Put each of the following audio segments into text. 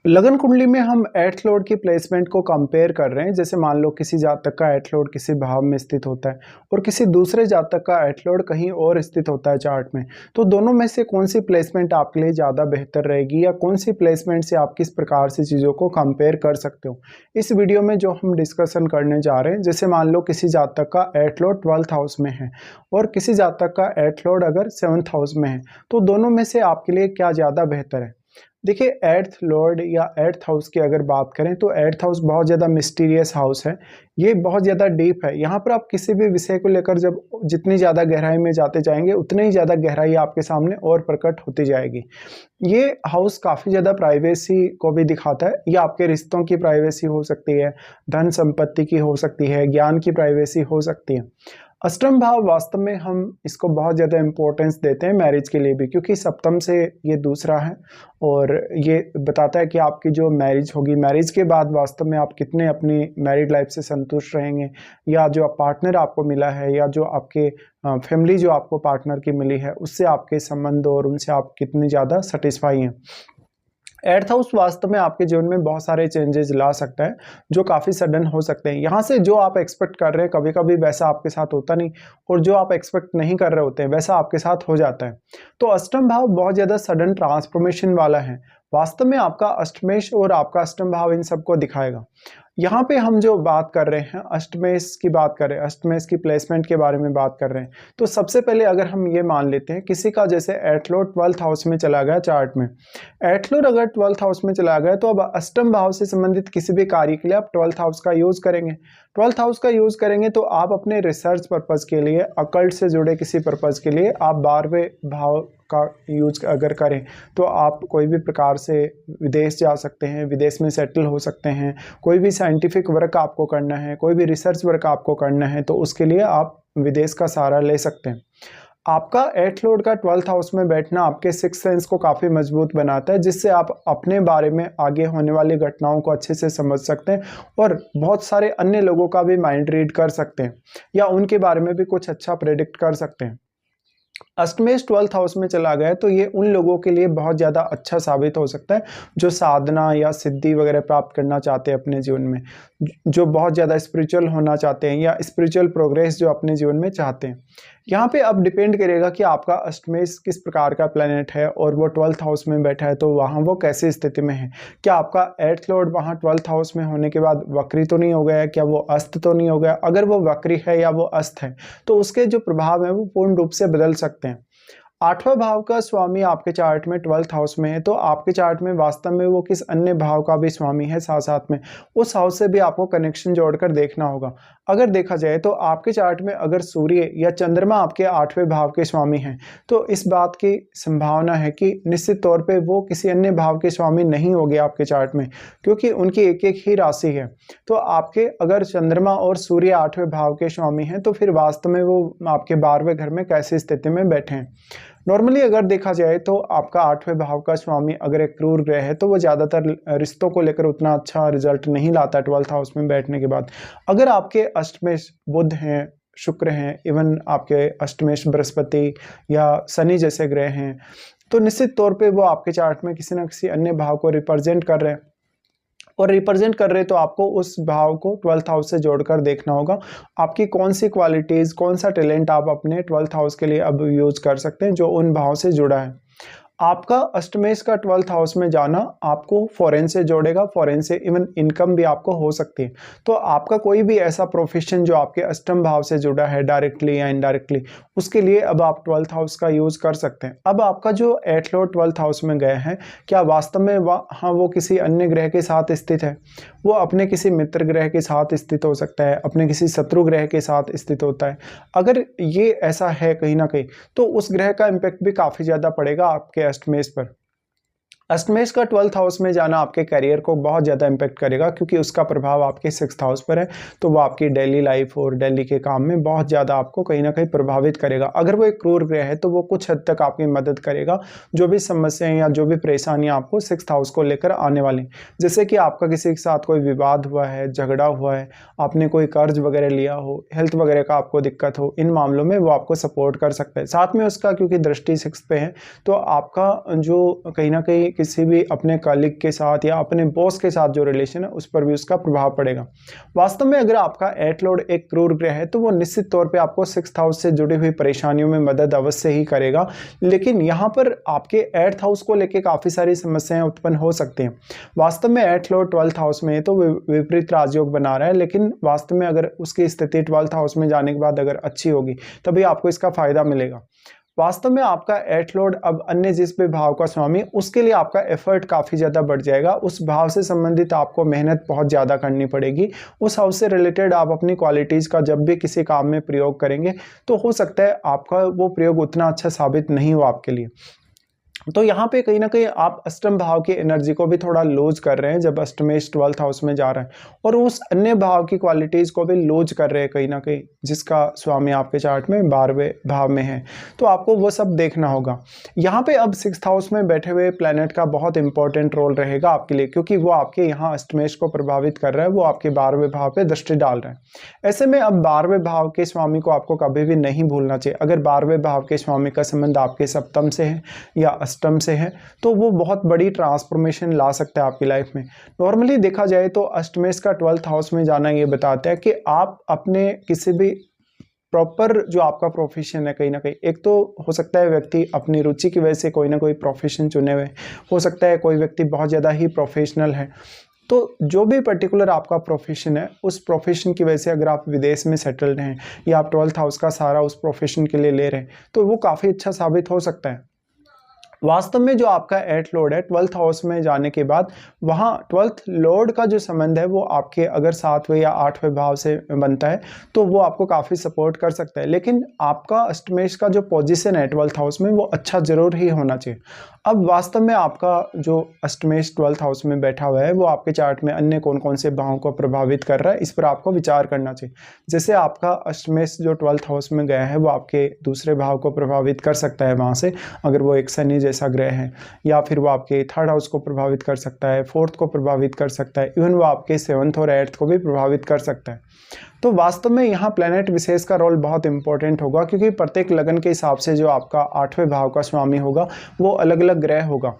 लगन कुंडली में हम एर्थ लॉर्ड की प्लेसमेंट को कंपेयर कर रहे हैं। जैसे मान लो किसी जातक का एर्थ लॉर्ड किसी भाव में स्थित होता है और किसी दूसरे जातक का एर्थ लॉर्ड कहीं और स्थित होता है चार्ट में। तो दोनों में से कौन सी प्लेसमेंट आपके लिए ज़्यादा बेहतर रहेगी या कौन सी प्लेसमेंट से आप किस प्रकार से चीज़ों को कंपेयर कर सकते हो, इस वीडियो में जो हम डिस्कशन करने जा रहे हैं। जैसे मान लो किसी जातक का एर्थ लॉर्ड 12th हाउस में है और किसी जातक का एर्थ लॉर्ड अगर 7th हाउस में है, तो दोनों में से आपके लिए क्या ज़्यादा बेहतर है। देखिए, एर्थ लॉर्ड या एर्थ हाउस की अगर बात करें तो एर्थ हाउस बहुत ज़्यादा मिस्टीरियस हाउस है। ये बहुत ज़्यादा डीप है। यहाँ पर आप किसी भी विषय को लेकर जब जितनी ज़्यादा गहराई में जाते जाएंगे उतनी ही ज़्यादा गहराई आपके सामने और प्रकट होती जाएगी। ये हाउस काफ़ी ज़्यादा प्राइवेसी को भी दिखाता है। ये आपके रिश्तों की प्राइवेसी हो सकती है, धन संपत्ति की हो सकती है, ज्ञान की प्राइवेसी हो सकती है। अष्टम भाव वास्तव में हम इसको बहुत ज़्यादा इम्पोर्टेंस देते हैं मैरिज के लिए भी, क्योंकि सप्तम से ये दूसरा है और ये बताता है कि आपकी जो मैरिज होगी, मैरिज के बाद वास्तव में आप कितने अपनी मैरिड लाइफ से संतुष्ट रहेंगे, या जो पार्टनर आपको मिला है या जो आपके फैमिली जो आपको पार्टनर की मिली है उससे आपके संबंध और उनसे आप कितनी ज़्यादा सेटिस्फाई हैं। एर्थ हाउस वास्तव में आपके जीवन में बहुत सारे चेंजेस ला सकता है जो काफ़ी सडन हो सकते हैं। यहाँ से जो आप एक्सपेक्ट कर रहे हैं कभी कभी वैसा आपके साथ होता नहीं, और जो आप एक्सपेक्ट नहीं कर रहे होते हैं वैसा आपके साथ हो जाता है। तो अष्टम भाव बहुत ज़्यादा सडन ट्रांसफॉर्मेशन वाला है। वास्तव में आपका अष्टमेश और आपका अष्टम भाव इन सबको दिखाएगा। यहाँ पे हम जो बात कर रहे हैं अष्टमेश की बात कर रहे हैं, अष्टमेश की प्लेसमेंट के बारे में बात कर रहे हैं। तो सबसे पहले अगर हम ये मान लेते हैं किसी का जैसे एर्थ लॉर्ड 12th हाउस में चला गया चार्ट में, एर्थ लॉर्ड अगर 12th हाउस में चला गया तो अब अष्टम भाव से संबंधित किसी भी कार्य के लिए आप 12th हाउस का यूज करेंगे। 12th हाउस का यूज करेंगे तो आप अपने रिसर्च पर्पज के लिए, अकल्ट से जुड़े किसी पर्पज के लिए आप 12वें भाव का यूज अगर करें तो आप कोई भी प्रकार से विदेश जा सकते हैं, विदेश में सेटल हो सकते हैं। कोई भी साइंटिफिक वर्क आपको करना है, कोई भी रिसर्च वर्क आपको करना है तो उसके लिए आप विदेश का सहारा ले सकते हैं। आपका एर्थ लॉर्ड का 12th हाउस में बैठना आपके सिक्स सेंस को काफ़ी मजबूत बनाता है, जिससे आप अपने बारे में आगे होने वाली घटनाओं को अच्छे से समझ सकते हैं और बहुत सारे अन्य लोगों का भी माइंड रीड कर सकते हैं या उनके बारे में भी कुछ अच्छा प्रेडिक्ट कर सकते हैं। अष्टमेश 12th हाउस में चला गया तो ये उन लोगों के लिए बहुत ज़्यादा अच्छा साबित हो सकता है जो साधना या सिद्धि वगैरह प्राप्त करना चाहते हैं अपने जीवन में, जो बहुत ज़्यादा स्पिरिचुअल होना चाहते हैं या स्पिरिचुअल प्रोग्रेस जो अपने जीवन में चाहते हैं। यहाँ पे अब डिपेंड करेगा कि आपका अष्टमेश किस प्रकार का प्लेनेट है और वो 12th हाउस में बैठा है तो वहाँ वो कैसी स्थिति में है। क्या आपका एर्थ लॉर्ड वहाँ 12th हाउस में होने के बाद वक्री तो नहीं हो गया है, क्या वो अस्त तो नहीं हो गया। अगर वो वक्री है या वो अस्त है तो उसके जो प्रभाव है वो पूर्ण रूप से बदल सकते हैं। 8वां भाव का स्वामी आपके चार्ट में 12th हाउस में है तो आपके चार्ट में वास्तव में वो किस अन्य भाव का भी स्वामी है साथ साथ में, उस हाउस से भी आपको कनेक्शन जोड़कर देखना होगा। अगर देखा जाए तो आपके चार्ट में अगर सूर्य या चंद्रमा आपके 8वें भाव के स्वामी हैं तो इस बात की संभावना है कि निश्चित तौर पे वो किसी अन्य भाव के स्वामी नहीं होंगे आपके चार्ट में, क्योंकि उनकी एक एक ही राशि है। तो आपके अगर चंद्रमा और सूर्य 8वें भाव के स्वामी हैं तो फिर वास्तव में वो आपके 12वें घर में कैसी स्थिति में बैठे हैं। नॉर्मली अगर देखा जाए तो आपका 8वें भाव का स्वामी अगर एक क्रूर ग्रह है तो वो ज़्यादातर रिश्तों को लेकर उतना अच्छा रिजल्ट नहीं लाता 12th हाउस में बैठने के बाद। अगर आपके अष्टमेश बुध हैं, शुक्र हैं, इवन आपके अष्टमेश बृहस्पति या शनि जैसे ग्रह हैं तो निश्चित तौर पे वो आपके चार्ट में किसी न किसी अन्य भाव को रिप्रेजेंट कर रहे हैं, और रिप्रेजेंट कर रहे तो आपको उस भाव को 12th हाउस से जोड़कर देखना होगा आपकी कौन सी क्वालिटीज़, कौन सा टैलेंट आप अपने 12th हाउस के लिए अब यूज कर सकते हैं जो उन भाव से जुड़ा है। आपका अष्टमेश का 12th हाउस में जाना आपको फॉरेन से जोड़ेगा, फॉरेन से इवन इनकम भी आपको हो सकती है। तो आपका कोई भी ऐसा प्रोफेशन जो आपके अष्टम भाव से जुड़ा है डायरेक्टली या इनडायरेक्टली, उसके लिए अब आप 12th हाउस का यूज कर सकते हैं। अब आपका जो एर्थ लॉर्ड 12th हाउस में गए हैं, क्या वास्तव में हाँ वो किसी अन्य ग्रह के साथ स्थित है, वो अपने किसी मित्र ग्रह के साथ स्थित हो सकता है, अपने किसी शत्रु ग्रह के साथ स्थित होता है। अगर ये ऐसा है कहीं ना कहीं तो उस ग्रह का इम्पैक्ट भी काफ़ी ज़्यादा पड़ेगा आपके अष्टमेश पर। अष्टमेश का 12th हाउस में जाना आपके करियर को बहुत ज़्यादा इम्पैक्ट करेगा, क्योंकि उसका प्रभाव आपके 6th हाउस पर है। तो वो आपकी डेली लाइफ और डेली के काम में बहुत ज़्यादा आपको कहीं ना कहीं प्रभावित करेगा। अगर वो एक क्रूर ग्रह है तो वो कुछ हद तक आपकी मदद करेगा, जो भी समस्याएं या जो भी परेशानियां आपको 6th हाउस को लेकर आने वाली, जैसे कि आपका किसी के साथ कोई विवाद हुआ है, झगड़ा हुआ है, आपने कोई कर्ज वगैरह लिया हो, हेल्थ वगैरह का आपको दिक्कत हो, इन मामलों में वो आपको सपोर्ट कर सकता है। साथ में उसका क्योंकि दृष्टि 6th पे है तो आपका जो कहीं ना कहीं किसी भी अपने कलीग के साथ या अपने बॉस के साथ जो रिलेशन है उस पर भी उसका प्रभाव पड़ेगा। वास्तव में अगर आपका 8 लॉर्ड एक क्रूर ग्रह है तो वो निश्चित तौर पे आपको 6th हाउस से जुड़ी हुई परेशानियों में मदद अवश्य ही करेगा, लेकिन यहाँ पर आपके 8th हाउस को लेके काफ़ी सारी समस्याएं उत्पन्न हो सकती हैं। वास्तव में 8 लॉर्ड 12th हाउस में है तो विपरीत राजयोग बना रहा है, लेकिन वास्तव में अगर उसकी स्थिति 12th हाउस में जाने के बाद अगर अच्छी होगी तभी आपको इसका फायदा मिलेगा। वास्तव में आपका 8 लॉर्ड अब अन्य जिस भी भाव का स्वामी, उसके लिए आपका एफर्ट काफ़ी ज़्यादा बढ़ जाएगा। उस भाव से संबंधित आपको मेहनत बहुत ज़्यादा करनी पड़ेगी। उस हाउस से रिलेटेड आप अपनी क्वालिटीज़ का जब भी किसी काम में प्रयोग करेंगे तो हो सकता है आपका वो प्रयोग उतना अच्छा साबित नहीं हो आपके लिए। तो यहाँ पे कहीं ना कहीं आप अष्टम भाव की एनर्जी को भी थोड़ा लूज कर रहे हैं जब अष्टमेश 12th हाउस में जा रहा है, और उस अन्य भाव की क्वालिटीज़ को भी लूज कर रहे हैं कहीं ना कहीं, जिसका स्वामी आपके चार्ट में 12वें भाव में है। तो आपको वो सब देखना होगा। यहाँ पे अब 6th हाउस में बैठे हुए प्लैनेट का बहुत इंपॉर्टेंट रोल रहेगा आपके लिए, क्योंकि वो आपके यहाँ अष्टमेश को प्रभावित कर रहा है, वो आपके 12वें भाव पर दृष्टि डाल रहा है। ऐसे में अब 12वें भाव के स्वामी को आपको कभी भी नहीं भूलना चाहिए। अगर 12वें भाव के स्वामी का संबंध आपके सप्तम से है या अष्टम से है तो वो बहुत बड़ी ट्रांसफॉर्मेशन ला सकता है आपकी लाइफ में। नॉर्मली देखा जाए तो अष्टमेश का 12th हाउस में जाना ये बताता है कि आप अपने किसी भी प्रॉपर जो आपका प्रोफेशन है, कहीं ना कहीं एक तो हो सकता है व्यक्ति अपनी रुचि की वजह से कोई ना कोई प्रोफेशन चुने हुए, हो सकता है कोई व्यक्ति बहुत ज़्यादा ही प्रोफेशनल है। तो जो भी पर्टिकुलर आपका प्रोफेशन है, उस प्रोफेशन की वजह से अगर आप विदेश में सेटल्ड हैं या आप 12th हाउस का सारा उस प्रोफेशन के लिए ले रहे हैं तो वो काफ़ी अच्छा साबित हो सकता है। वास्तव में जो आपका 8 लॉर्ड है 12th हाउस में जाने के बाद, वहाँ 12th लॉर्ड का जो संबंध है वो आपके अगर 7वें या 8वें भाव से बनता है तो वो आपको काफ़ी सपोर्ट कर सकता है। लेकिन आपका अष्टमेश का जो पोजीशन है 12th हाउस में वो अच्छा ज़रूर ही होना चाहिए। अब वास्तव में आपका जो अष्टमेश 12th हाउस में बैठा हुआ है वो आपके चार्ट में अन्य कौन कौन से भावों को प्रभावित कर रहा है, इस पर आपको विचार करना चाहिए। जैसे आपका अष्टमेश जो 12th हाउस में गया है वो आपके दूसरे भाव को प्रभावित कर सकता है वहाँ से, अगर वो एक शनि जैसा ग्रह है, या फिर वो आपके 3rd हाउस को प्रभावित कर सकता है, 4th को प्रभावित कर सकता है, इवन वो आपके 7th और 8th को भी प्रभावित कर सकता है। तो वास्तव में यहाँ प्लैनेट विशेष का रोल बहुत इंपॉर्टेंट होगा, क्योंकि प्रत्येक लगन के हिसाब से जो आपका 8वें भाव का स्वामी होगा वो अलग अलग ग्रह होगा।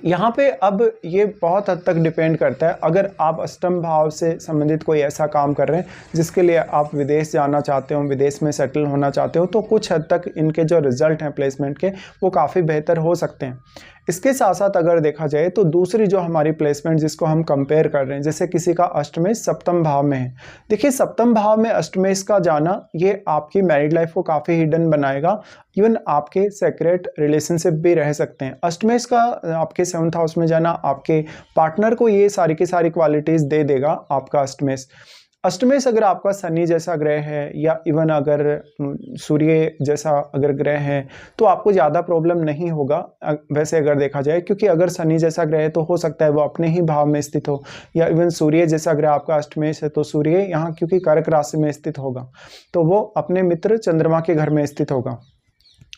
यहाँ पे अब ये बहुत हद तक डिपेंड करता है, अगर आप अष्टम भाव से संबंधित कोई ऐसा काम कर रहे हैं जिसके लिए आप विदेश जाना चाहते हो, विदेश में सेटल होना चाहते हो, तो कुछ हद तक इनके जो रिजल्ट हैं प्लेसमेंट के वो काफ़ी बेहतर हो सकते हैं। इसके साथ साथ अगर देखा जाए तो दूसरी जो हमारी प्लेसमेंट जिसको हम कंपेयर कर रहे हैं, जैसे किसी का अष्टमेश सप्तम भाव में है, देखिए सप्तम भाव में अष्टमेश का जाना ये आपकी मैरिड लाइफ को काफ़ी हिडन बनाएगा, इवन आपके सेक्रेट रिलेशनशिप भी रह सकते हैं। अष्टमेश का आपके 7th हाउस में जाना आपके पार्टनर को ये सारी की सारी क्वालिटीज़ दे देगा आपका अष्टमेश। अष्टमेश अगर आपका शनि जैसा ग्रह है या इवन अगर सूर्य जैसा अगर ग्रह है तो आपको ज़्यादा प्रॉब्लम नहीं होगा वैसे अगर देखा जाए, क्योंकि अगर शनि जैसा ग्रह है तो हो सकता है वो अपने ही भाव में स्थित हो, या इवन सूर्य जैसा ग्रह आपका अष्टमेश है तो सूर्य यहाँ क्योंकि कर्क राशि में स्थित होगा तो वो अपने मित्र चंद्रमा के घर में स्थित होगा।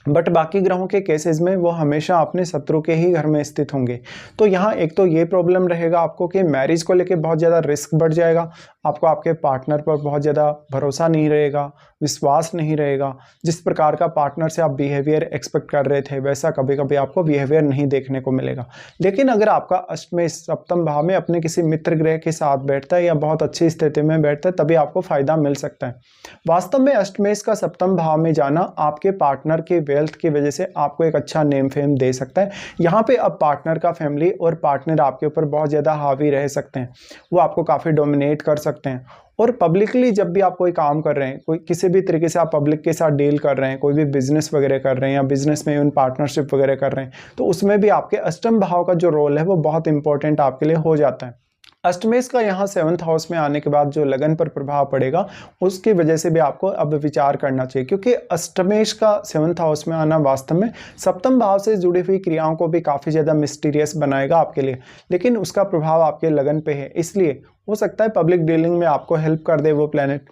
बट बाकी ग्रहों के केसेस में वो हमेशा अपने शत्रु के ही घर में स्थित होंगे। तो यहाँ एक तो ये प्रॉब्लम रहेगा आपको कि मैरिज को लेके बहुत ज़्यादा रिस्क बढ़ जाएगा, आपको आपके पार्टनर पर बहुत ज़्यादा भरोसा नहीं रहेगा, विश्वास नहीं रहेगा। जिस प्रकार का पार्टनर से आप बिहेवियर एक्सपेक्ट कर रहे थे वैसा कभी कभी आपको बिहेवियर नहीं देखने को मिलेगा। लेकिन अगर आपका अष्टमेश सप्तम भाव में अपने किसी मित्र ग्रह के साथ बैठता है या बहुत अच्छी स्थिति में बैठता है तभी आपको फायदा मिल सकता है। वास्तव में अष्टमेश का सप्तम भाव में जाना आपके पार्टनर के वेल्थ की वजह से आपको एक अच्छा नेम फेम दे सकता है। यहाँ पे अब पार्टनर का फैमिली और पार्टनर आपके ऊपर बहुत ज़्यादा हावी रह सकते हैं, वो आपको काफ़ी डोमिनेट कर सकते हैं। और पब्लिकली जब भी आप कोई काम कर रहे हैं, कोई किसी भी तरीके से आप पब्लिक के साथ डील कर रहे हैं, कोई भी बिजनेस वगैरह कर रहे हैं या बिजनेस में इवन पार्टनरशिप वगैरह कर रहे हैं, तो उसमें भी आपके अष्टम भाव का जो रोल है वो बहुत इंपॉर्टेंट आपके लिए हो जाता है। अष्टमेश का यहाँ 7th हाउस में आने के बाद जो लगन पर प्रभाव पड़ेगा उसकी वजह से भी आपको अब विचार करना चाहिए, क्योंकि अष्टमेश का 7th हाउस में आना वास्तव में सप्तम भाव से जुड़ी हुई क्रियाओं को भी काफ़ी ज़्यादा मिस्टीरियस बनाएगा आपके लिए, लेकिन उसका प्रभाव आपके लगन पे है, इसलिए हो सकता है पब्लिक डीलिंग में आपको हेल्प कर दे वो प्लैनेट।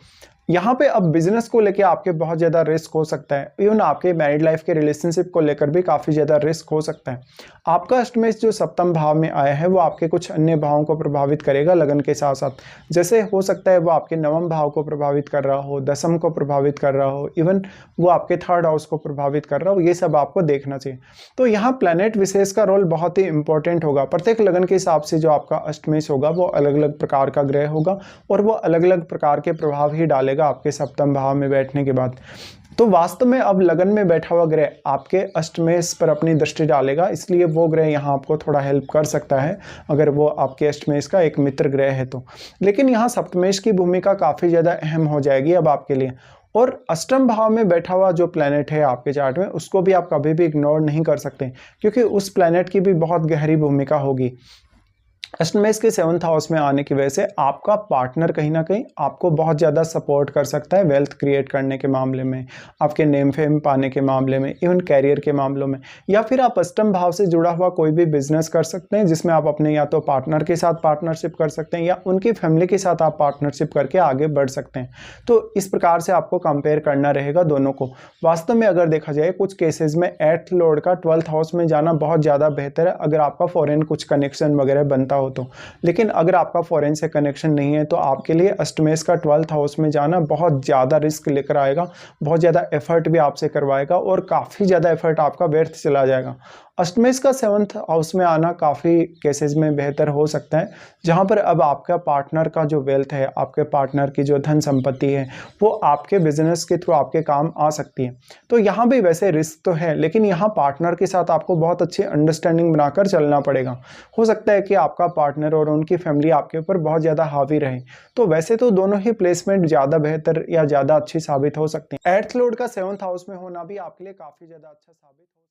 यहाँ पे अब बिजनेस को लेके आपके बहुत ज़्यादा रिस्क हो सकता है, इवन आपके मैरिड लाइफ के रिलेशनशिप को लेकर भी काफ़ी ज़्यादा रिस्क हो सकता है। आपका अष्टमेश जो सप्तम भाव में आया है वो आपके कुछ अन्य भावों को प्रभावित करेगा लगन के साथ साथ। जैसे हो सकता है वो आपके नवम भाव को प्रभावित कर रहा हो, दसम को प्रभावित कर रहा हो, इवन वो आपके थर्ड हाउस को प्रभावित कर रहा हो, ये सब आपको देखना चाहिए। तो यहाँ प्लैनेट विशेष का रोल बहुत ही इंपॉर्टेंट होगा। प्रत्येक लगन के हिसाब से जो आपका अष्टमेश होगा वो अलग अलग प्रकार का ग्रह होगा और वो अलग अलग प्रकार के प्रभाव ही डालेगा आपके सप्तम भाव में बैठने के बाद। तो वास्तव में अब लगन में बैठा हुआ ग्रह आपके अष्टमेश पर अपनी दृष्टि डालेगा, इसलिए वो ग्रह यहाँ आपको थोड़ा हेल्प कर सकता है अगर वो आपके अष्टमेश का एक मित्र ग्रह है तो। लेकिन यहाँ सप्तमेश की भूमिका काफ़ी ज़्यादा अहम हो जाएगी अब आपके लिए। और अष्टम भाव में बैठा हुआ जो प्लैनेट है आपके चार्ट में, उसको भी आप कभी भी इग्नोर नहीं कर सकते, क्योंकि उस प्लैनेट की भी बहुत गहरी भूमिका होगी। अष्टमेश के 7th हाउस में आने की वजह से आपका पार्टनर कहीं ना कहीं आपको बहुत ज़्यादा सपोर्ट कर सकता है वेल्थ क्रिएट करने के मामले में, आपके नेम फेम पाने के मामले में, इवन कैरियर के मामलों में। या फिर आप अष्टम भाव से जुड़ा हुआ कोई भी बिजनेस कर सकते हैं जिसमें आप अपने या तो पार्टनर के साथ पार्टनरशिप कर सकते हैं या उनकी फैमिली के साथ आप पार्टनरशिप करके आगे बढ़ सकते हैं। तो इस प्रकार से आपको कंपेयर करना रहेगा दोनों को। वास्तव में अगर देखा जाए कुछ केसेस में 8th लॉर्ड का 12th हाउस में जाना बहुत ज़्यादा बेहतर है अगर आपका फॉरेन कुछ कनेक्शन वगैरह बनता हो तो। लेकिन अगर आपका फॉरेन से कनेक्शन नहीं है तो आपके लिए अष्टमेश का 12th हाउस में जाना बहुत ज़्यादा रिस्क लेकर आएगा, बहुत ज़्यादा एफर्ट भी आपसे करवाएगा और काफ़ी ज़्यादा एफर्ट आपका व्यर्थ चला जाएगा। अष्टमेश का 7th हाउस में आना काफ़ी केसेस में बेहतर हो सकता है, जहां पर अब आपका पार्टनर का जो वेल्थ है, आपके पार्टनर की जो धन संपत्ति है, वो आपके बिजनेस के थ्रू आपके काम आ सकती है। तो यहाँ भी वैसे रिस्क तो है, लेकिन यहाँ पार्टनर के साथ आपको बहुत अच्छी अंडरस्टैंडिंग बनाकर चलना पड़ेगा। हो सकता है कि आपका पार्टनर और उनकी फैमिली आपके ऊपर बहुत ज़्यादा हावी रहे। तो वैसे तो दोनों ही प्लेसमेंट ज़्यादा बेहतर या ज़्यादा अच्छी साबित हो सकती है। 8th लॉर्ड का 7th हाउस में होना भी आपके लिए काफ़ी ज़्यादा अच्छा साबित हो